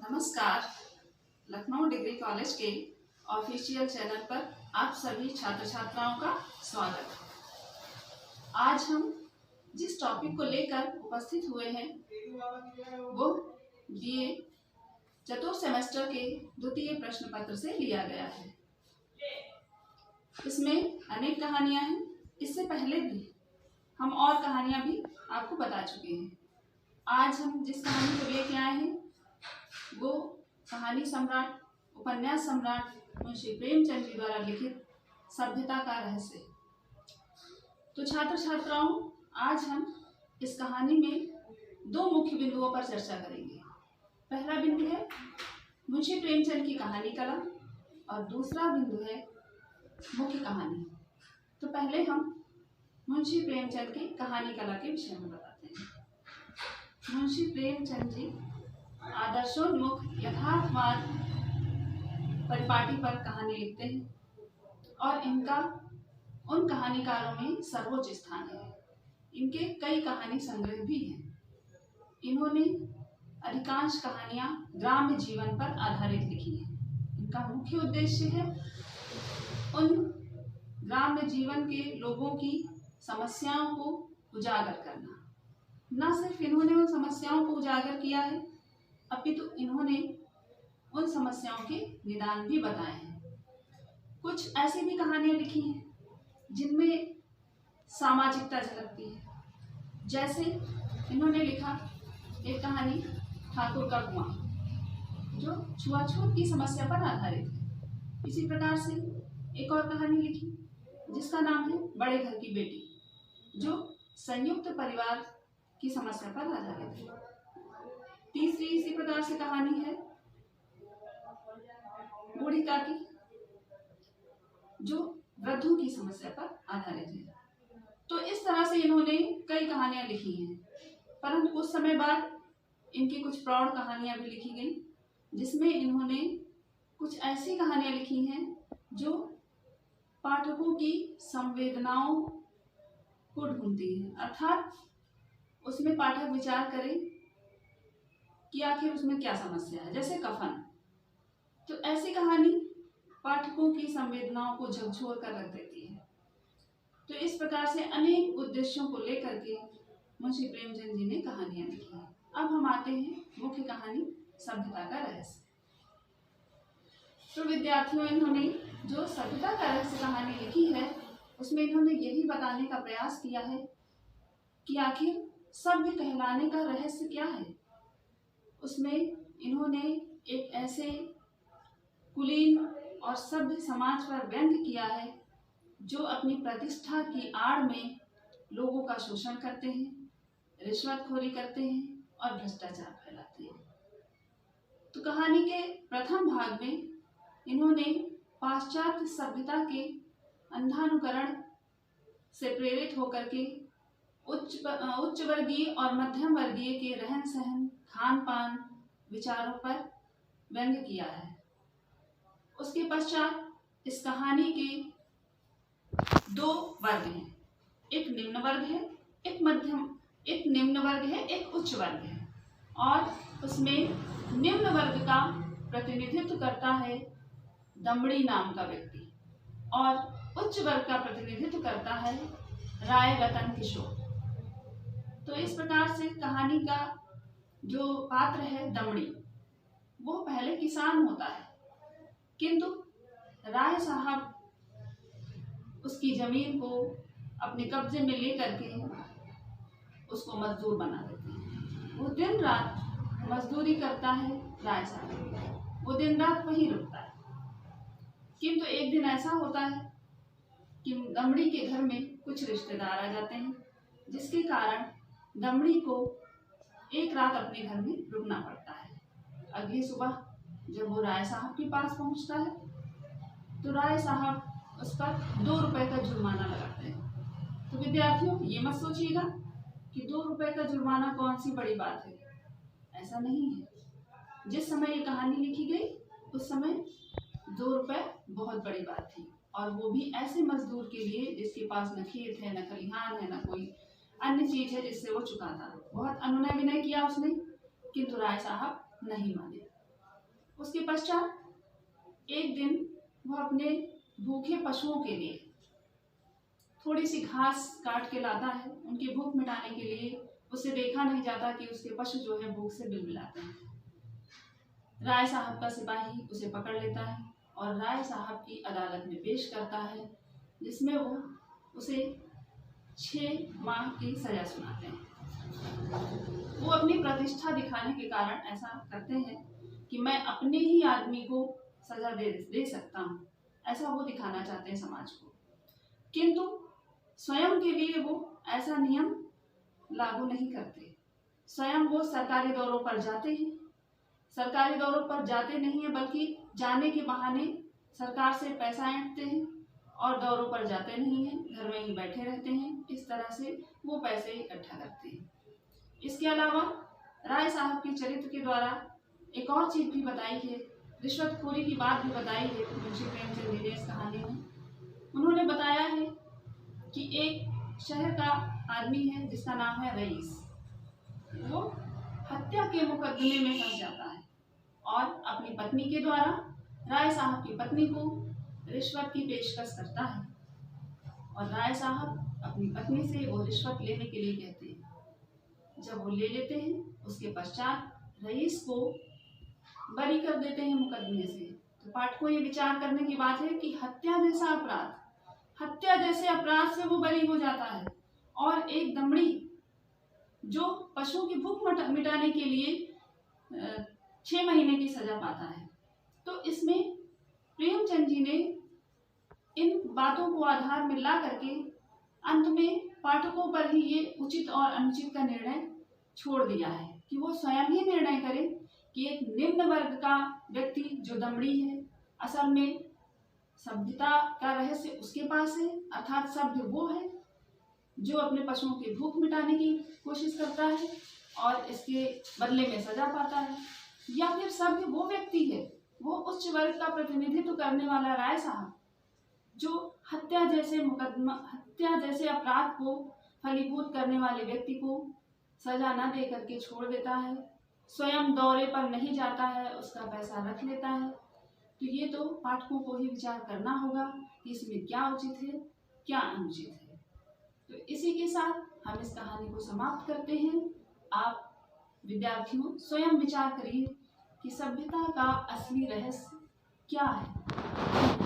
नमस्कार। Lucknow degree college के official channel पर आप सभी छात्र छात्राओं का स्वागत। आज हम जिस टॉपिक को लेकर उपस्थित हुए हैं वो बीए चतुर्थ सेमेस्टर के द्वितीय प्रश्न पत्र से लिया गया है। इसमें अनेक कहानियां हैं। इससे पहले भी हम और कहानियां भी आपको बता चुके हैं। आज हम जिस कहानी को लेके आए हैं वो कहानी सम्राट, उपन्यास सम्राट मुंशी प्रेमचंद जी द्वारा लिखित सभ्यता का रहस्य। तो छात्र छात्राओं, आज हम इस कहानी में दो मुख्य बिंदुओं पर चर्चा करेंगे। पहला बिंदु है मुंशी प्रेमचंद की कहानी कला और दूसरा बिंदु है मुख्य कहानी। तो पहले हम मुंशी प्रेमचंद की कहानी कला के विषय में बताते हैं। मुंशी प्रेमचंद जी आदर्शोन्मुख यथार्थवाद परिपाटी पर कहानी लिखते हैं और इनका उन कहानीकारों में सर्वोच्च स्थान है। इनके कई कहानी संग्रह भी हैं। इन्होंने अधिकांश कहानियां ग्राम्य जीवन पर आधारित लिखी हैं। इनका मुख्य उद्देश्य है उन ग्राम्य जीवन के लोगों की समस्याओं को उजागर करना। न सिर्फ इन्होंने उन समस्याओं को उजागर किया है अपितु इन्होंने उन समस्याओं के निदान भी बताए हैं। कुछ ऐसी भी कहानियां लिखी हैं जिनमें सामाजिकता झलकती है। जैसे इन्होंने लिखा एक कहानी ठाकुर का कुआं जो छुआछूत की समस्या पर आधारित है। इसी प्रकार से एक और कहानी लिखी जिसका नाम है बड़े घर की बेटी जो संयुक्त परिवार की समस्या पर आधारित है। तीसरी इसी प्रकार से कहानी है बूढ़ी काकी जो वृद्धों की समस्या पर आधारित है। तो इस तरह से इन्होंने कई कहानियां लिखी हैं, परंतु कुछ समय बाद इनकी कुछ प्रौढ़ कहानियां भी लिखी गई जिसमें इन्होंने कुछ ऐसी कहानियां लिखी हैं जो पाठकों की संवेदनाओं को ढूंढती है। अर्थात उसमें पाठक विचार करें कि आखिर उसमें क्या समस्या है। जैसे कफन, तो ऐसी कहानी पाठकों की संवेदनाओं को झकझोर कर रख देती है। तो इस प्रकार से अनेक उद्देश्यों को लेकर के मुंशी प्रेमचंद जी ने कहानियां लिखी हैं। अब हम आते हैं मुख्य कहानी सभ्यता का रहस्य। तो विद्यार्थियों, इन्होंने जो सभ्यता का रहस्य कहानी लिखी है उसमें इन्होंने यही बताने का प्रयास किया है कि आखिर सभ्य कहलाने का रहस्य क्या है। उसमें इन्होंने एक ऐसे कुलीन और सभ्य समाज पर व्यंग्य किया है जो अपनी प्रतिष्ठा की आड़ में लोगों का शोषण करते हैं, रिश्वतखोरी करते हैं और भ्रष्टाचार फैलाते हैं। तो कहानी के प्रथम भाग में इन्होंने पाश्चात्य सभ्यता के अंधानुकरण से प्रेरित होकर के उच्च वर्गीय और मध्यम वर्गीय के रहन सहन, खान पान, विचारों पर व्यंग्य किया है। उसके पश्चात इस कहानी के दो वर्ग हैं, एक निम्न वर्ग है, एक मध्यम, एक निम्न वर्ग है, एक उच्च वर्ग है। और उसमें निम्न वर्ग का प्रतिनिधित्व करता है दमड़ी नाम का व्यक्ति और उच्च वर्ग का प्रतिनिधित्व करता है राय रतन किशोर। तो इस प्रकार से कहानी का जो पात्र है दमड़ी, वो पहले किसान होता है, किंतु राय साहब उसकी जमीन को अपने कब्जे में लेकर के उसको मजदूर बना देते हैं। वो दिन रात मजदूरी करता है राय साहब, वो दिन रात वहीं रुकता है। किंतु एक दिन ऐसा होता है कि दमड़ी के घर में कुछ रिश्तेदार आ जाते हैं जिसके कारण दमड़ी को एक रात अपने घर में रुकना पड़ता है। अगली सुबह जब वो राय साहब के पास पहुंचता है तो राय साहब उस पर 2 रुपए का जुर्माना लगाते हैं। तो विद्यार्थियों, ये मत सोचिएगा कि 2 रुपए का जुर्माना कौन सी बड़ी बात है, ऐसा नहीं है। जिस समय ये कहानी लिखी गई उस समय 2 रुपए बहुत बड़ी बात थी, और वो भी ऐसे मजदूर के लिए जिसके पास न खेत है, न खलिहान है, न कोई अन्य चीज है जिससे वो चुकाता। बहुत अनुनय विनय किया उसने, किंतु राय साहब नहीं माने। उसके पश्चात एक दिन वह अपने भूखे पशुओं के लिए थोड़ी सी घास काट के लाता है। उनकी भूख मिटाने के लिए उसे देखा नहीं जाता कि उसके पशु जो है भूख से बिलबिलाते हैं। राय साहब का सिपाही उसे पकड़ लेता है और राय साहब की अदालत में पेश करता है, जिसमें वो उसे 6 माह की सजा सुनाते हैं। वो अपनी प्रतिष्ठा दिखाने के कारण ऐसा करते हैं कि मैं अपने ही आदमी को सजा दे सकता हूँ, ऐसा वो दिखाना चाहते हैं समाज को। किंतु स्वयं के लिए वो ऐसा नियम लागू नहीं करते। स्वयं वो सरकारी दौरों पर जाते हैं। सरकारी दौरों पर जाते नहीं है, बल्कि जाने के बहाने सरकार से पैसा ऐंठते हैं और दौरों पर जाते नहीं हैं, घर में ही बैठे रहते हैं। इस तरह से वो पैसे इकट्ठा करते हैं। इसके अलावा राय साहब के चरित्र के द्वारा एक और चीज भी बताई है, रिश्वतखोरी की बात भी बताई है मुंशी प्रेमचंद जी ने इस कहानी में। उन्होंने बताया है कि एक शहर का आदमी है जिसका नाम है रईस। वो हत्या के मुकदमे में फंस जाता है और अपनी पत्नी के द्वारा राय साहब की पत्नी को रिश्वत की पेशकश करता है और राय साहब अपनी पत्नी से वो रिश्वत लेने के लिए कहते हैं। जब वो ले लेते हैं, उसके पश्चात रईस को बरी कर देते हैं मुकदमे से। तो पाठकों ये विचार करने की बात है कि हत्या जैसे अपराध से वो बरी हो जाता है और एक दमड़ी जो पशुओं की भूख मिटाने के लिए 6 महीने की सजा पाता है। तो इसमें प्रेमचंद जी ने इन बातों को आधार में ला करके अंत में पाठकों पर ही ये उचित और अनुचित का निर्णय छोड़ दिया है कि वो स्वयं ही निर्णय करें कि एक निम्न वर्ग का व्यक्ति जो दमड़ी है, असल में सभ्यता का रहस्य उसके पास है, अर्थात सभ्य वो है जो अपने पशुओं की भूख मिटाने की कोशिश करता है और इसके बदले में सजा पाता है, या फिर सभ्य वो व्यक्ति है, वो उच्च वर्ग का प्रतिनिधित्व करने वाला राय साहब जो हत्या जैसे अपराध को फलीभूत करने वाले व्यक्ति को सजा न दे करके छोड़ देता है, स्वयं दौरे पर नहीं जाता है, उसका पैसा रख लेता है। तो ये तो पाठकों को ही विचार करना होगा कि इसमें क्या उचित है, क्या अनुचित है। तो इसी के साथ हम इस कहानी को समाप्त करते हैं। आप विद्यार्थियों स्वयं विचार करिए कि सभ्यता का असली रहस्य क्या है।